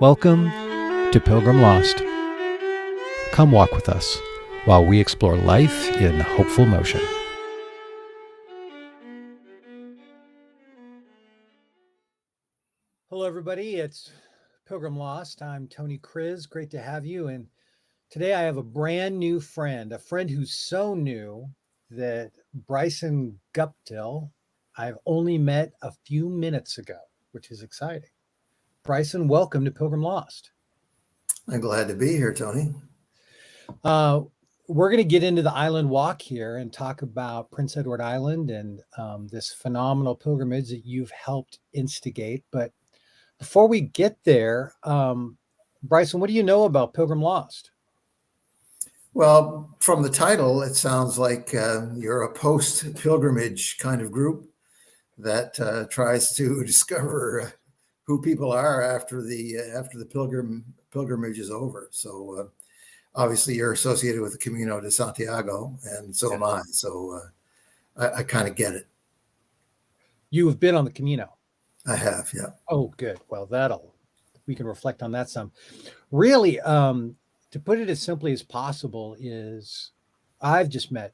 Welcome to Pilgrim Lost. Come walk with us while we explore life in hopeful motion. Hello, everybody. It's Pilgrim Lost. I'm Tony Kriz. Great to have you. And today I have a brand new friend, a friend who's so new that Bryson Guptill I've only met a few minutes ago, which is exciting. Bryson, welcome to Pilgrim Lost. I'm glad to be here, Tony. We're going to get into the island walk here and talk about Prince Edward Island and this phenomenal pilgrimage that you've helped instigate. But before we get there, Bryson, what do you know about Pilgrim Lost? Well, from the title, it sounds like you're a post-pilgrimage kind of group that tries to discover who people are after the pilgrimage is over. So obviously, you're associated with the Camino de Santiago, and so am I. So I kind of get it. You have been on the Camino. I have, yeah. Oh, good. Well, we can reflect on that some. Really, to put it as simply as possible is I've just met,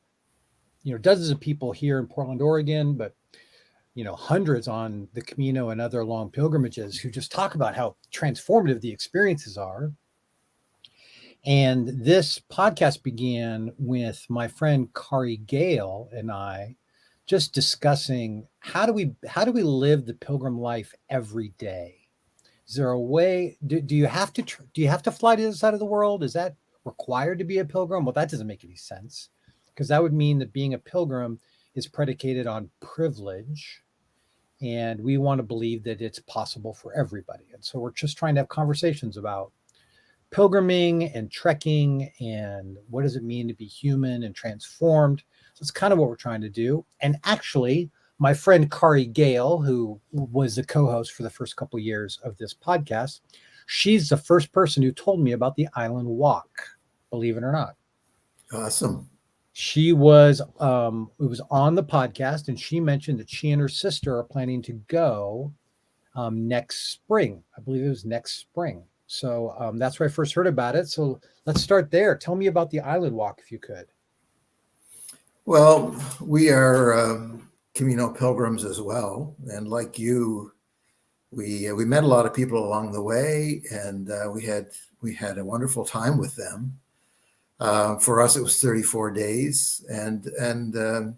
dozens of people here in Portland, Oregon, but, hundreds on the Camino and other long pilgrimages who just talk about how transformative the experiences are. And this podcast began with my friend Kari Gale and I just discussing how do we live the pilgrim life every day? Is there a way? Do you have to fly to the other side of the world? Is that required to be a pilgrim? Well, that doesn't make any sense, because that would mean that being a pilgrim is predicated on privilege, and we want to believe that it's possible for everybody. And so we're just trying to have conversations about pilgriming and trekking and what does it mean to be human and transformed. So it's kind of what we're trying to do. And actually, my friend Kari Gale, who was the co-host for the first couple of years of this podcast, she's the first person who told me about the island walk, believe it or not. Awesome. She was it was on the podcast, and she mentioned that she and her sister are planning to go next spring. I believe it was next spring. So that's where I first heard about it. So let's start there. Tell me about the island walk, if you could. Well, we are Camino pilgrims as well, and like you, we met a lot of people along the way, and we had a wonderful time with them. For us, it was 34 days, and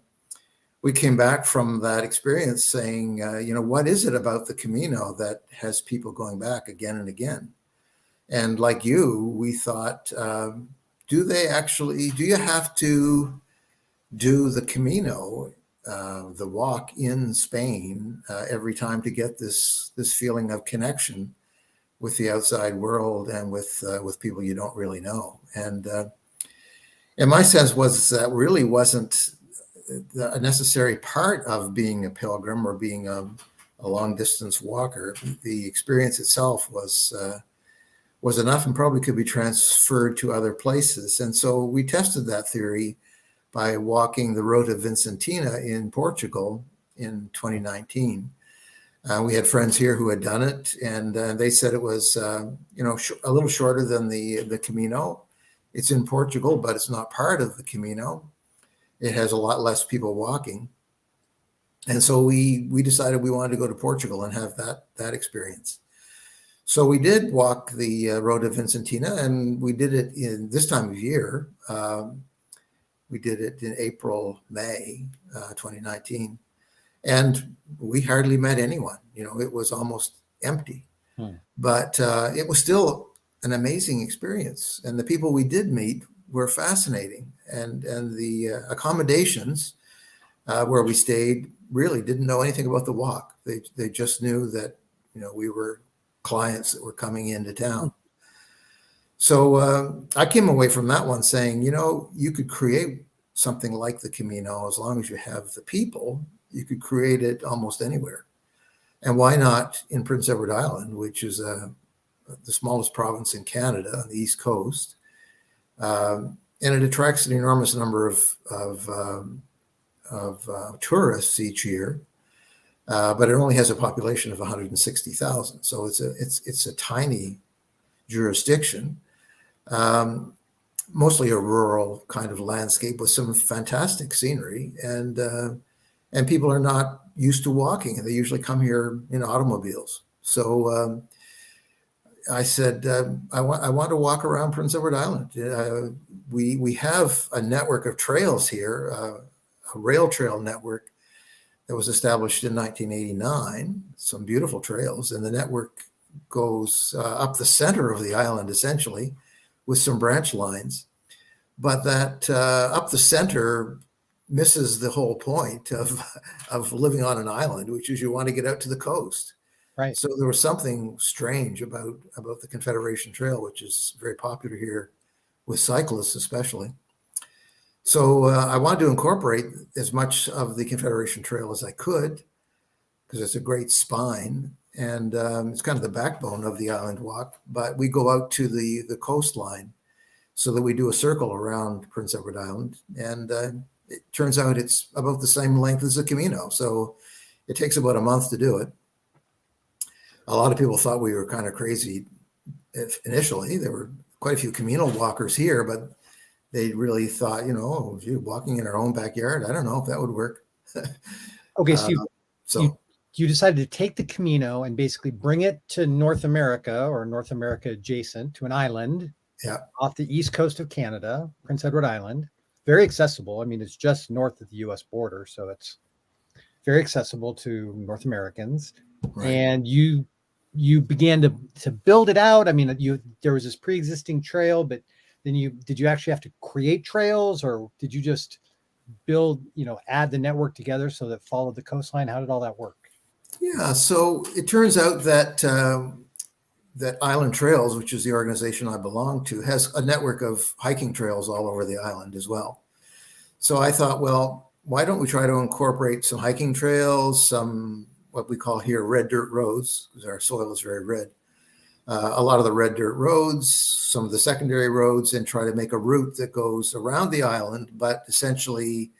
we came back from that experience saying, what is it about the Camino that has people going back again and again? And like you, we thought, do you have to do the Camino, the walk in Spain, every time to get this feeling of connection with the outside world and with people you don't really know? And my sense was that really wasn't a necessary part of being a pilgrim or being a long distance walker. The experience itself was enough and probably could be transferred to other places. And so we tested that theory by walking the Rota Vincentina in Portugal in 2019. We had friends here who had done it, and they said it was, a little shorter than the Camino. It's in Portugal, but it's not part of the Camino. It has a lot less people walking. And so we decided we wanted to go to Portugal and have that experience. So we did walk the Rota Vincentina, and we did it in this time of year. We did it in April, May 2019, and we hardly met anyone. It was almost empty, but it was still an amazing experience. And the people we did meet were fascinating. And the accommodations where we stayed really didn't know anything about the walk. They just knew that we were clients that were coming into town. So I came away from that one saying, you could create something like the Camino as long as you have the people. You could create it almost anywhere. And why not in Prince Edward Island, which is the smallest province in Canada on the East Coast. And it attracts an enormous number of tourists each year. But it only has a population of 160,000. So it's a tiny jurisdiction. Mostly a rural kind of landscape with some fantastic scenery, and people are not used to walking, and they usually come here in automobiles. So I said, I want to walk around Prince Edward Island. We have a network of trails here, a rail trail network that was established in 1989. Some beautiful trails, and the network goes up the center of the island essentially, with some branch lines. But that up the center misses the whole point of living on an island, which is you want to get out to the coast. Right. So there was something strange about the Confederation Trail, which is very popular here with cyclists especially. So I wanted to incorporate as much of the Confederation Trail as I could, because it's a great spine, and it's kind of the backbone of the island walk. But we go out to the coastline, so that we do a circle around Prince Edward Island, and it turns out it's about the same length as the Camino. So it takes about a month to do it. A lot of people thought we were kind of crazy initially. There were quite a few Camino walkers here, but they really thought, oh, gee, walking in our own backyard, I don't know if that would work. Okay, so you decided to take the Camino and basically bring it to North America, or North America adjacent to an island. Yeah. Off the east coast of Canada, Prince Edward Island. Very accessible. I mean, it's just north of the US border, so it's very accessible to North Americans. Right. And you began to build it out. I mean, there was this pre-existing trail, but then did you actually have to create trails, or did you just build, add the network together so that followed the coastline? How did all that work? Yeah, so it turns out that that Island Trails, which is the organization I belong to, has a network of hiking trails all over the island as well. So I thought, well, why don't we try to incorporate some hiking trails, some what we call here red dirt roads, because our soil is very red. A lot of the red dirt roads, some of the secondary roads, and try to make a route that goes around the island, but essentially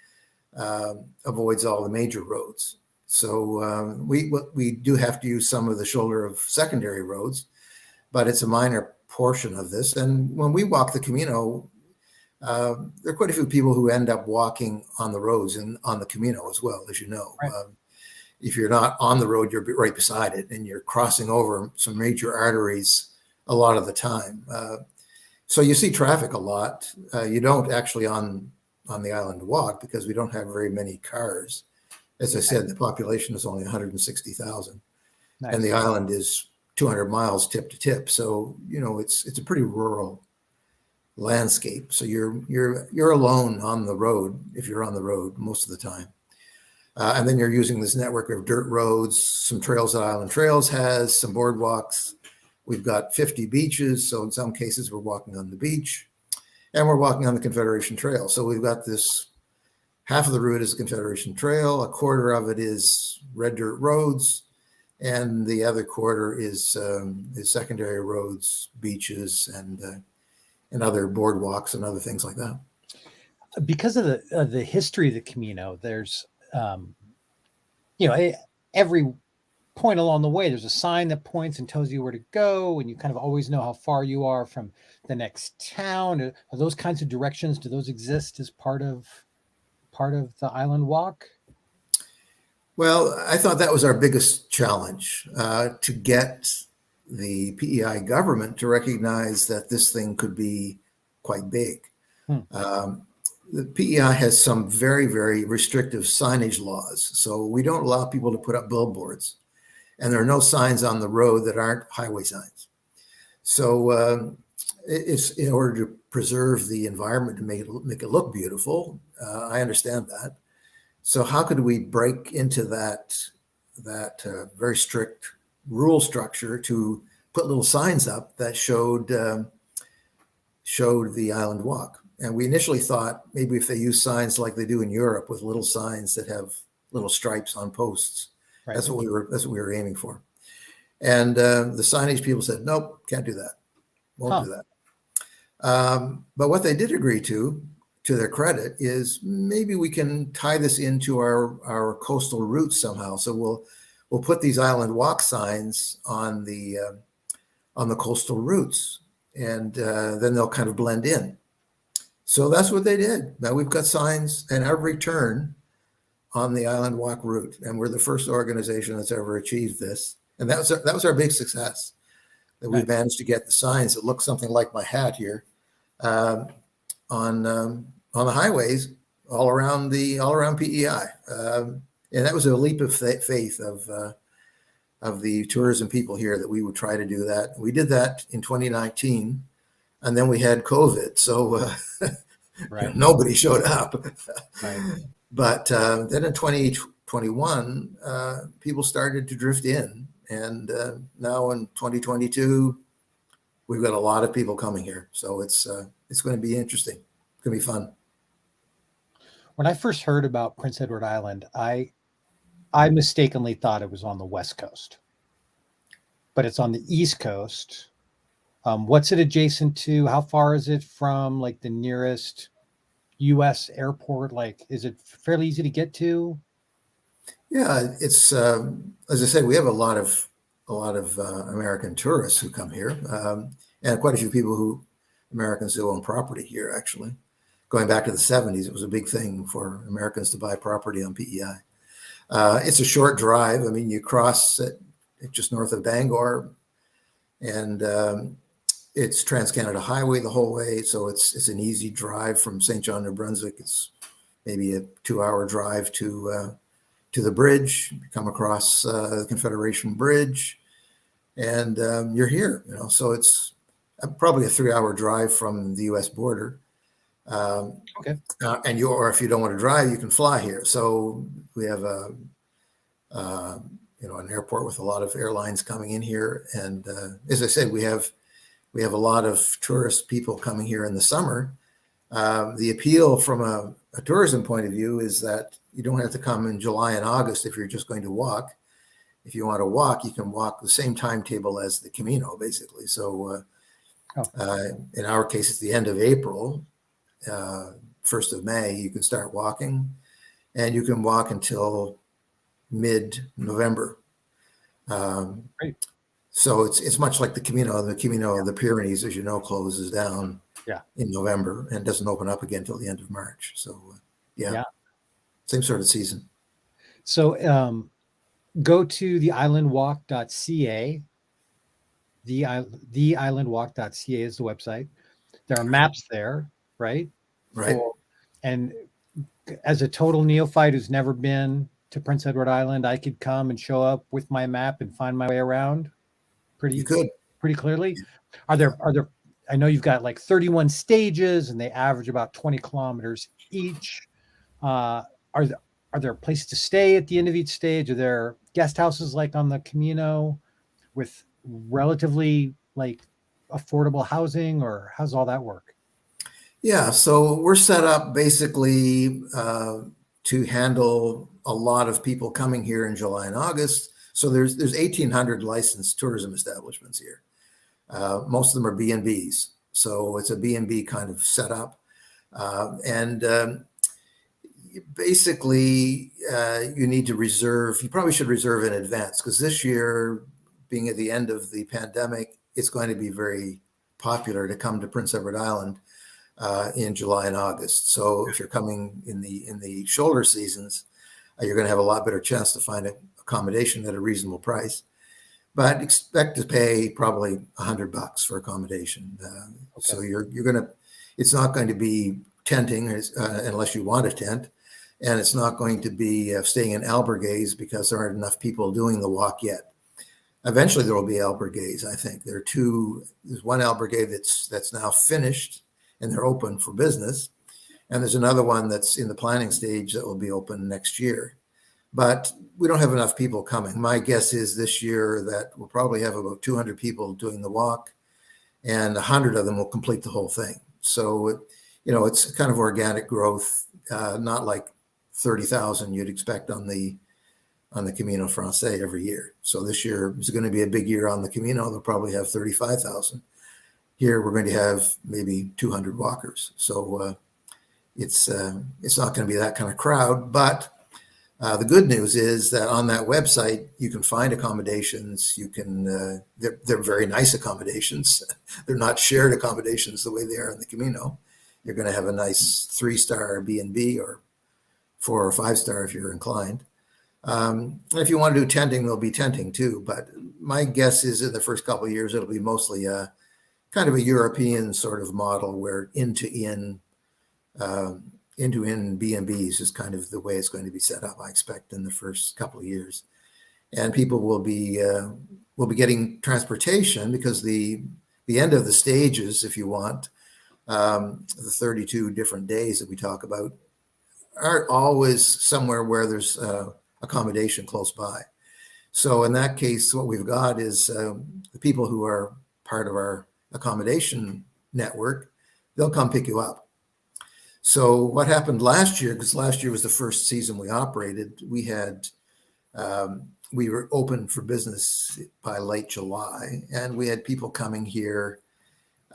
avoids all the major roads. So we do have to use some of the shoulder of secondary roads, but it's a minor portion of this. And when we walk the Camino, there are quite a few people who end up walking on the roads and on the Camino as well, as you know. Right. If you're not on the road, you're right beside it, and you're crossing over some major arteries a lot of the time. So you see traffic a lot. You don't actually on the island walk, because we don't have very many cars. As I said, the population is only 160,000, nice. And the island is 200 miles tip to tip. So, it's a pretty rural landscape. So you're alone on the road, if you're on the road most of the time. And then you're using this network of dirt roads, some trails that Island Trails has, some boardwalks. We've got 50 beaches. So in some cases we're walking on the beach, and we're walking on the Confederation Trail. So we've got this, half of the route is the Confederation Trail, a quarter of it is red dirt roads, and the other quarter is secondary roads, beaches, and other boardwalks and other things like that. Because of the history of the Camino, there's every point along the way, there's a sign that points and tells you where to go, and you kind of always know how far you are from the next town. Are those kinds of directions, do those exist as part of the island walk? Well, I thought that was our biggest challenge, to get the PEI government to recognize that this thing could be quite big. The PEI has some very, very restrictive signage laws. So we don't allow people to put up billboards, and there are no signs on the road that aren't highway signs. So it's in order to preserve the environment, to make it look beautiful. I understand that. So how could we break into that very strict rule structure to put little signs up that showed the island walk? And we initially thought maybe if they use signs like they do in Europe, with little signs that have little stripes on posts, right. That's what we were aiming for. And the signage people said, nope, can't do that. Won't do that. But what they did agree to their credit, is maybe we can tie this into our coastal routes somehow. So we'll put these island walk signs on the on the coastal routes, and then they'll kind of blend in. So that's what they did. Now we've got signs at every turn on the Island Walk route, and we're the first organization that's ever achieved this. And that was our big success, that we Nice. managed to get the signs that look something like my hat here on the highways all around PEI, and that was a leap of faith of the tourism people here that we would try to do that. We did that in 2019, and then we had COVID, so Right. nobody showed up. Right. But then in 2021, people started to drift in, and now in 2022, we've got a lot of people coming here. So it's going to be interesting. It's going to be fun. When I first heard about Prince Edward Island, I mistakenly thought it was on the West Coast, but it's on the East Coast. What's it adjacent to? How far is it from like the nearest U.S. airport? Like, is it fairly easy to get to? Yeah, it's as I said, we have a lot of American tourists who come here, and quite a few Americans who own property here. Actually, going back to the 70s, it was a big thing for Americans to buy property on PEI. It's a short drive. I mean, you cross it just north of Bangor, and it's Trans-Canada Highway the whole way. So it's an easy drive from St. John, New Brunswick. It's maybe a 2-hour drive to the bridge. You come across the Confederation Bridge, and you're here. So it's probably a 3-hour drive from the U.S. border. Okay. Or if you don't want to drive, you can fly here. So we have an airport with a lot of airlines coming in here, and as I said, we have a lot of tourist people coming here in the summer. The appeal from a tourism point of view is that you don't have to come in July and August if you're just going to walk. If you want to walk, you can walk the same timetable as the Camino, basically. So in our case, it's the end of April, 1st of May, you can start walking, and you can walk until mid-November. Great. So it's much like the Camino. The Camino of the Pyrenees, as you know, closes down in November and doesn't open up again until the end of March. So same sort of season. So go to theislandwalk.ca. Theislandwalk.ca is the website. There are maps there, right? Right. And as a total neophyte who's never been to Prince Edward Island, I could come and show up with my map and find my way around pretty clearly. Are there I know you've got like 31 stages and they average about 20 kilometers each. Are there places to stay at the end of each stage? Are there guest houses like on the Camino with relatively like affordable housing, or how's all that work? Yeah, so we're set up basically to handle a lot of people coming here in July and August. So there's 1,800 licensed tourism establishments here. Most of them are B&Bs. So it's a B&B kind of setup. Basically, you need to reserve. You probably should reserve in advance, because this year, being at the end of the pandemic, it's going to be very popular to come to Prince Edward Island in July and August. So if you're coming in the shoulder seasons, you're going to have a lot better chance to find an accommodation at a reasonable price. But expect to pay probably $100 for accommodation. So you're going to. It's not going to be tenting unless you want a tent, and it's not going to be staying in albergues because there aren't enough people doing the walk yet. Eventually, there will be albergues. I think there's one albergue that's now finished and they're open for business, and there's another one that's in the planning stage that will be open next year. But we don't have enough people coming. My guess is this year that we'll probably have about 200 people doing the walk, and 100 of them will complete the whole thing. So, it's kind of organic growth, not like 30,000 you'd expect on the Camino Francais every year. So this year is going to be a big year on the Camino. They'll probably have 35,000. Here we're going to have maybe 200 walkers. So it's not going to be that kind of crowd, but The good news is that on that website, you can find accommodations. You can, they're very nice accommodations. They're not shared accommodations the way they are in the Camino. You're going to have a nice 3-star B&B or 4 or 5-star if you're inclined. If you want to do tenting, there'll be tenting too. But my guess is in the first couple of years, it'll be mostly a kind of a European sort of model where into-in B&Bs is kind of the way it's going to be set up, I expect, in the first couple of years. And people will be getting transportation because the end of the stages, if you want, the 32 different days that we talk about, aren't always somewhere where there's accommodation close by. So in that case, what we've got is the people who are part of our accommodation network, they'll come pick you up. So what happened last year, because last year was the first season we operated, we were open for business by late July, and we had people coming here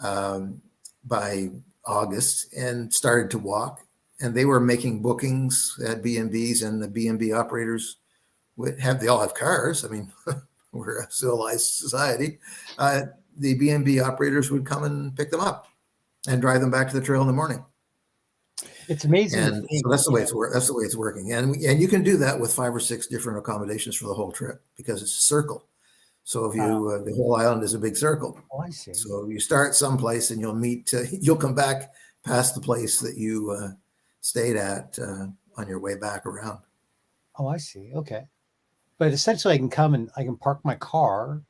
by August and started to walk, and they were making bookings at B&Bs, and the B&B operators they all have cars. I mean, we're a civilized society. The B&B operators would come and pick them up and drive them back to the trail in the morning. It's amazing. And so that's the way that's the way it's working. And you can do that with 5 or 6 different accommodations for the whole trip because it's a circle. So if you the whole island is a big circle. Oh, I see. So you start someplace and you'll come back past the place that you stayed at on your way back around. Oh, I see. Okay. But essentially I can come and I can park my car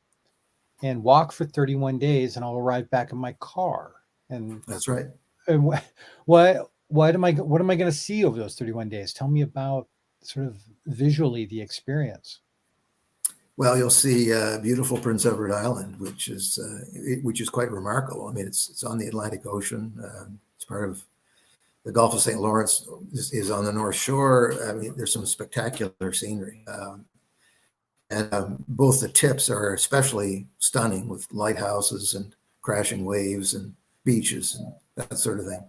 and walk for 31 days and I'll arrive back in my car. And that's right. And what am I going to see over those 31 days? Tell me about sort of visually the experience. Well, you'll see beautiful Prince Edward Island, which is quite remarkable. I mean, it's on the Atlantic Ocean. It's part of the Gulf of St. Lawrence is on the North Shore. I mean, there's some spectacular scenery. And both the tips are especially stunning with lighthouses and crashing waves and beaches and that sort of thing.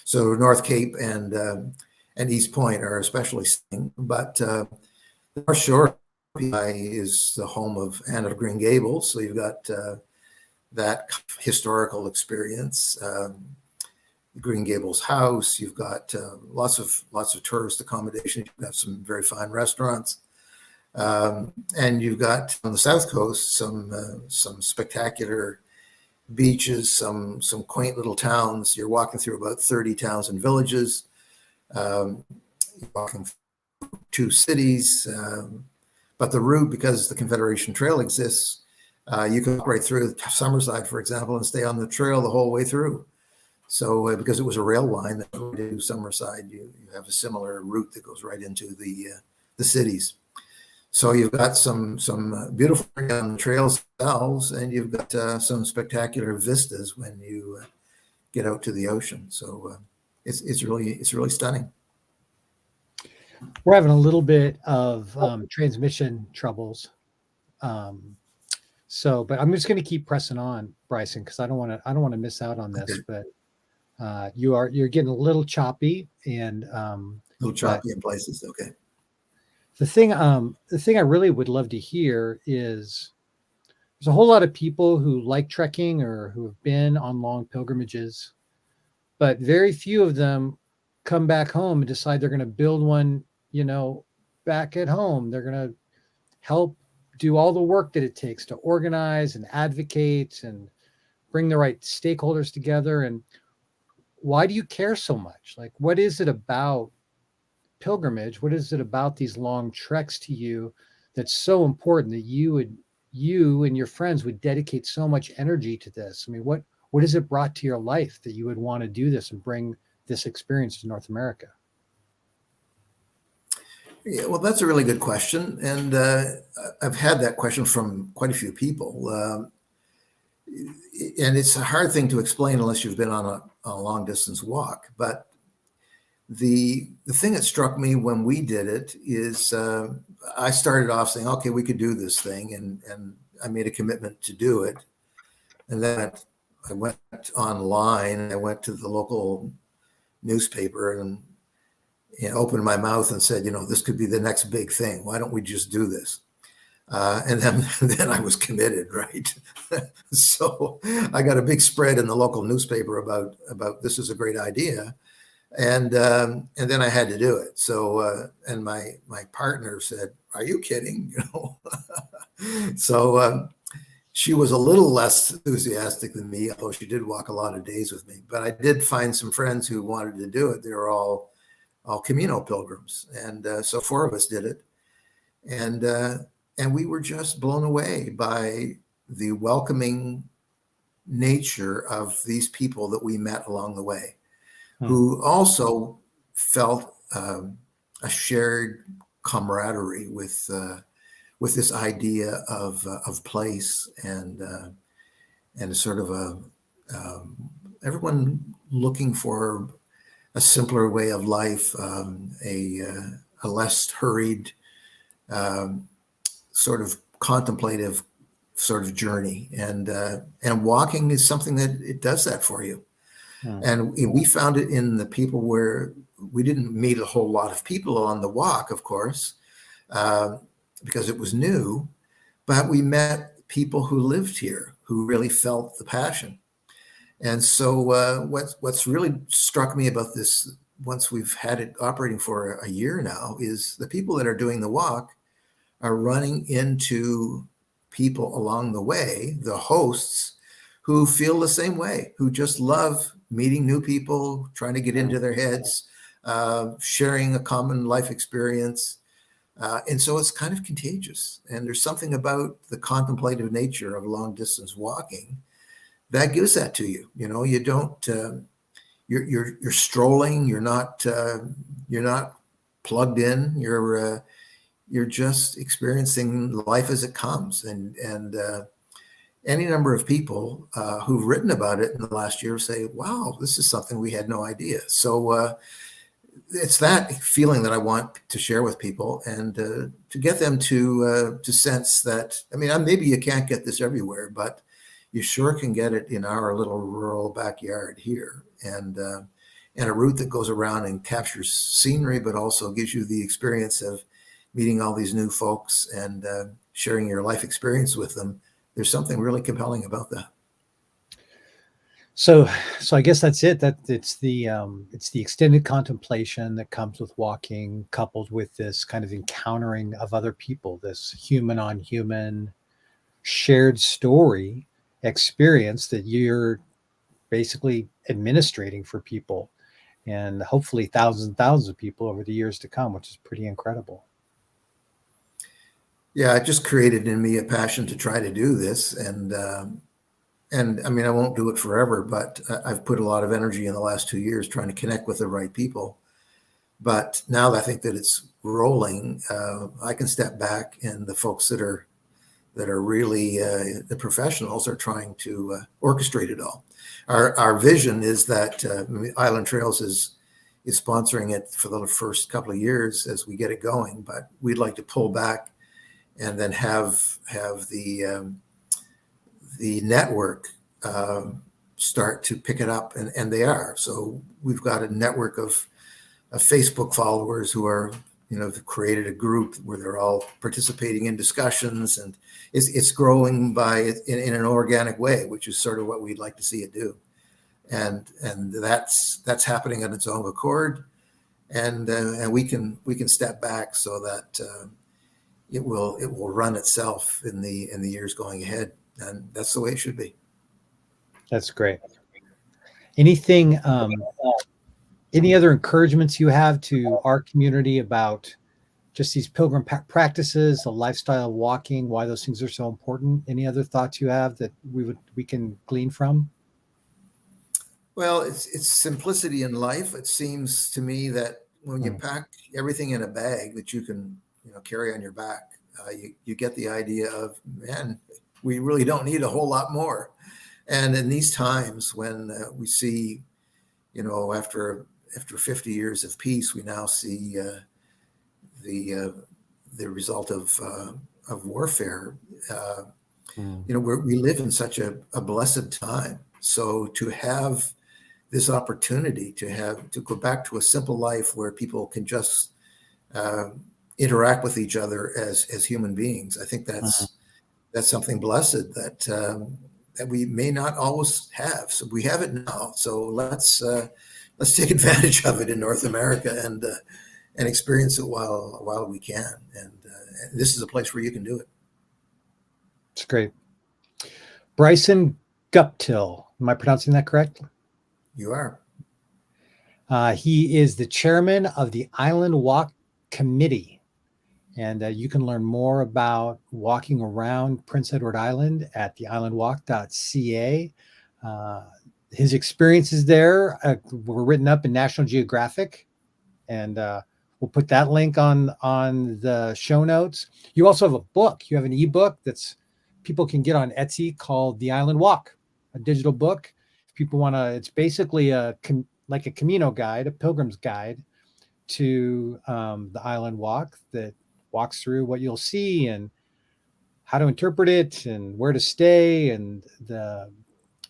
So North Cape and East Point are especially stunning, but the North Shore is the home of Anne of Green Gables. So you've got that historical experience, Green Gables house. You've got lots of tourist accommodation. You've got some very fine restaurants, and you've got on the south coast some spectacular beaches, some quaint little towns. You're walking through about 30 towns and villages. You're walking through 2 cities, but the route, because the Confederation Trail exists, you can walk right through Summerside, for example, and stay on the trail the whole way through. So because it was a rail line that went to Summerside, you have a similar route that goes right into the cities. So you've got some beautiful on the trails themselves, and you've got some spectacular vistas when you get out to the ocean. So it's really stunning. We're having a little bit of transmission troubles, but I'm just going to keep pressing on, Bryson, because I don't want to miss out on this. Okay. But you're getting a little choppy and a little choppy in places. Okay. The thing I really would love to hear is there's a whole lot of people who like trekking or who have been on long pilgrimages, but very few of them come back home and decide they're going to build one, back at home. They're going to help do all the work that it takes to organize and advocate and bring the right stakeholders together. And why do you care so much? Like, what is it about pilgrimage? What is it about these long treks to you that's so important that you and your friends would dedicate so much energy to this? I mean, what has it brought to your life that you would want to do this and bring this experience to North America? Yeah, well, that's a really good question. And I've had that question from quite a few people. And it's a hard thing to explain unless you've been on a long distance walk. But the thing that struck me when we did it is I started off saying, okay, we could do this thing. And I made a commitment to do it. And then I went online, I went to the local newspaper opened my mouth and said, this could be the next big thing. Why don't we just do this? And then, then I was committed, right? So I got a big spread in the local newspaper about this is a great idea, and then I had to do it. So and my partner said, "Are you kidding?" So she was a little less enthusiastic than me, although she did walk a lot of days with me. But I did find some friends who wanted to do it. They were all Camino pilgrims, and so 4 of us did it, and we were just blown away by the welcoming nature of these people that we met along the way, who also felt a shared camaraderie with this idea of place and sort of everyone looking for a simpler way of life, a less hurried, sort of contemplative sort of journey, and walking is something that it does that for you. And we found it in the people where we didn't meet a whole lot of people on the walk, of course, because it was new, but we met people who lived here who really felt the passion. And so what's really struck me about this, once we've had it operating for a year now, is the people that are doing the walk are running into people along the way, the hosts, who feel the same way, who just love meeting new people, trying to get into their heads, sharing a common life experience. And so it's kind of contagious. And there's something about the contemplative nature of long distance walking that gives that to you. You don't, you're strolling, you're not plugged in, you're just experiencing life as it comes. And any number of people who've written about it in the last year say, wow, this is something we had no idea. So it's that feeling that I want to share with people, and to get them to sense that, maybe you can't get this everywhere, but you sure can get it in our little rural backyard here. And a route that goes around and captures scenery, but also gives you the experience of meeting all these new folks and sharing your life experience with them. There's something really compelling about that. So I guess that's it. That it's the extended contemplation that comes with walking, coupled with this kind of encountering of other people, this human on human shared story experience that you're basically administrating for people, and hopefully thousands and thousands of people over the years to come, which is pretty incredible. Yeah, it just created in me a passion to try to do this, and I won't do it forever, but I've put a lot of energy in the last 2 years trying to connect with the right people. But now that I think that it's rolling, I can step back, and the folks that are really the professionals are trying to orchestrate it all. Our vision is that Island Trails is sponsoring it for the first couple of years as we get it going, but we'd like to pull back and then have the network start to pick it up, and they are. So we've got a network of Facebook followers who are, created a group where they're all participating in discussions, and it's growing in an organic way, which is sort of what we'd like to see it do. And that's happening on its own accord, and we can step back so that it will run itself in the years going ahead, and that's the way it should be. That's great. Anything, any other encouragements you have to our community about just these pilgrim practices, the lifestyle of walking, why those things are so important? Any other thoughts you have that we can glean from? Well, it's simplicity in life. It seems to me that when you pack everything in a bag that you can carry on your back, you get the idea of, man, we really don't need a whole lot more. And in these times when we see, after 50 years of peace, we now see the result of warfare. We live in such a blessed time. So to have this opportunity to go back to a simple life where people can just interact with each other as human beings. I think that's something blessed that we may not always have. So we have it now. So let's take advantage of it in North America and experience it while we can. And this is a place where you can do it. It's great. Bryson Guptill, am I pronouncing that correctly? You are. He is the chairman of the Island Walk Committee. And you can learn more about walking around Prince Edward Island at theislandwalk.ca. His experiences there were written up in National Geographic, and we'll put that link on the show notes. You also have a book. You have an ebook that's people can get on Etsy called The Island Walk, a digital book. If people want to, it's basically like a Camino guide, a pilgrim's guide to the Island Walk that walks through what you'll see and how to interpret it and where to stay and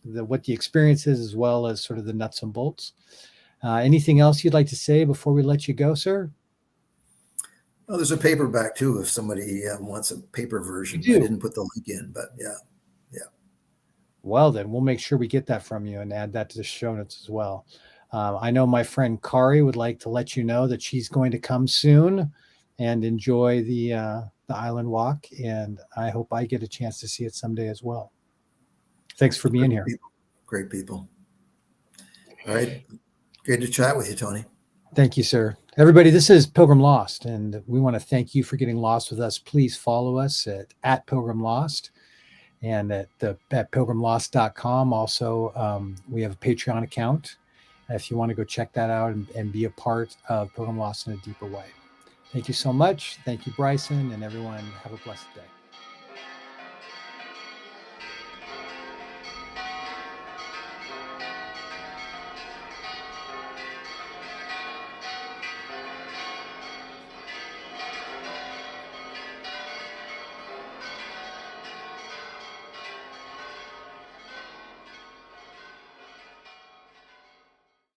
what the experience is, as well as sort of the nuts and bolts. Anything else you'd like to say before we let you go, sir? Oh, there's a paperback too if somebody wants a paper version. I didn't put the link in, but yeah. Well, then we'll make sure we get that from you and add that to the show notes as well. I know my friend Kari would like to let you know that she's going to come soon and enjoy the Island Walk, and I hope I get a chance to see it someday as well. Thanks for being here. Great people. All right. Great to chat with you, Tony. Thank you, sir. Everybody, this is Pilgrim Lost, and we want to thank you for getting lost with us. Please follow us at Pilgrim Lost and at pilgrimlost.com. Also, we have a Patreon account if you want to go check that out and be a part of Pilgrim Lost in a deeper way. Thank you so much. Thank you, Bryson, and everyone. Have a blessed day.